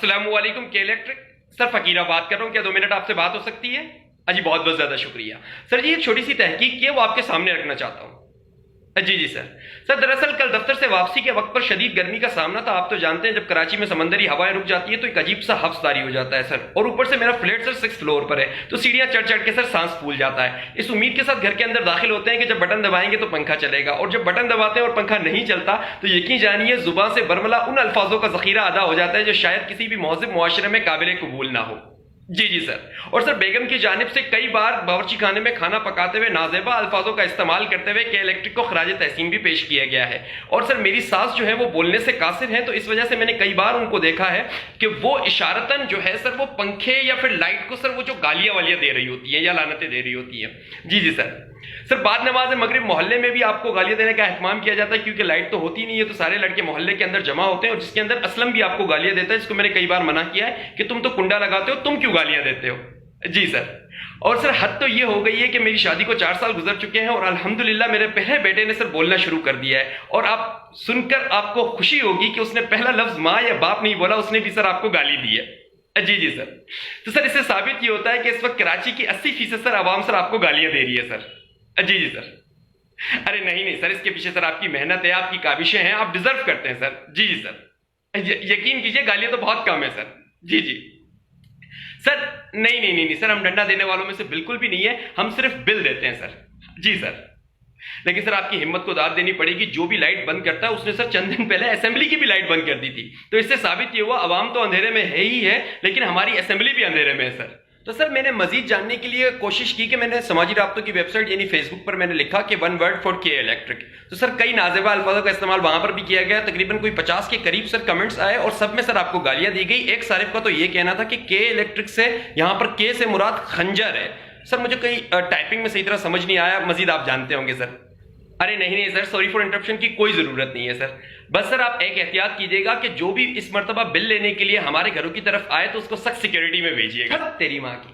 अस्सलाम वालेकुम के इलेक्ट्रिक सर, फकीरा बात कर रहा हूँ। क्या 2 मिनट आपसे बात हो सकती है? अजी बहुत बहुत ज़्यादा शुक्रिया सर जी। एक छोटी सी तहकीक की है, वो आपके सामने रखना चाहता हूँ। जी जी सर। सर दरअसल कल दफ्तर से वापसी के वक्त पर शदीद गर्मी का सामना था। आप तो जानते हैं जब कराची में समंदरी हवाएं रुक जाती है तो एक अजीब सा हफ्सदारी हो जाता है सर। और ऊपर से मेरा फ्लैट सर 6th फ्लोर पर है, तो सीढ़ियां चढ़ चढ़ के सर सांस फूल जाता है। इस उम्मीद के साथ घर के अंदर दाखिल होते हैं कि जब बटन दबाएंगे तो पंखा चलेगा, और जब बटन दबाते हैं और पंखा नहीं चलता तो यकीन जानिए जुबान से बरमला उन अल्फाजों का जखीरा अदा हो जाता है जो शायद किसी भी महज़िब मुआशरे में काबिल कबूल ना हो। जी जी सर। और सर बेगम की जानिब से कई बार बावर्ची खाने में खाना पकाते हुए नाजेबा अल्फाजों का इस्तेमाल करते हुए के इलेक्ट्रिक को खराज तहसीन भी पेश किया गया है। और सर मेरी सास जो है वो बोलने से कासिर है, तो इस वजह से मैंने कई बार उनको देखा है कि वो इशारतन जो है सर वो पंखे या फिर लाइट को सर वो जो गालियां वालियां दे रही होती है या लानतें दे रही होती है। जी जी सर। सर बाद नमाज मगरिब मोहल्ले में भी आपको गालियां देने का एहतमाम किया जाता है, क्योंकि लाइट तो होती नहीं है, तो सारे लड़के मोहल्ले के अंदर जमा होते हैं, और जिसके अंदर असलम भी आपको गालियां देता है, जिसको मैंने कई बार मना किया है कि तुम तो कुंडा लगाते हो, तुम क्यों गालियां देते हो। जी सर। और सर हद तो ये हो गई है कि मेरी शादी को 4 साल गुजर चुके हैं और अल्हम्दुलिल्लाह मेरे पहले बेटे ने सर बोलना शुरू कर दिया है, और आप सुनकर आपको खुशी होगी कि उसने पहला लफ्ज माँ या बाप नहीं बोला, उसने भी सर आपको गाली दी है। जी जी सर। तो सर इससे साबित ये होता है कि इस वक्त कराची की 80% सर आवाम सर आपको गालियां दे रही है सर। जी जी सर। अरे नहीं नहीं सर, इसके पीछे सर आपकी मेहनत है, आपकी काबिशें हैं, आप डिजर्व करते हैं सर। जी जी सर। यकीन कीजिए गालियां तो बहुत कम है सर। जी जी सर। नहीं नहीं नहीं नहीं सर, हम डंडा देने वालों में से बिल्कुल भी नहीं है, हम सिर्फ बिल देते हैं सर। जी सर। लेकिन सर आपकी हिम्मत को दाद देनी पड़ेगी, जो भी लाइट बंद करता है उसने सर चंद दिन पहले असेंबली की भी लाइट बंद कर दी थी, तो इससे साबित ये हुआ अवाम तो अंधेरे में है ही है, लेकिन हमारी असेंबली भी अंधेरे में है सर। तो सर मैंने मजीद जानने के लिए कोशिश की कि मैंने समाजी राब्तों की वेबसाइट यानी फेसबुक पर मैंने लिखा कि 1 वर्ड फॉर के इलेक्ट्रिक, तो सर कई नाजेबा अल्फाजों का इस्तेमाल वहां पर भी किया गया। तकरीबन कोई 50 के करीब सर कमेंट्स आए, और सब में सर आपको गालियां दी गई। एक सारिफ का तो ये कहना था कि के इलेक्ट्रिक से यहाँ पर के से मुराद खंजर है। सर मुझे कई टाइपिंग में सही तरह समझ नहीं आया, मजीद आप जानते होंगे सर। अरे नहीं नहीं सर, सॉरी फॉर इंटरप्शन की कोई जरूरत नहीं है सर। बस सर आप एक एहतियात कीजिएगा कि जो भी इस मर्तबा बिल लेने के लिए हमारे घरों की तरफ आए तो उसको सख्त सिक्योरिटी में भेजिएगा। तेरी माँ की।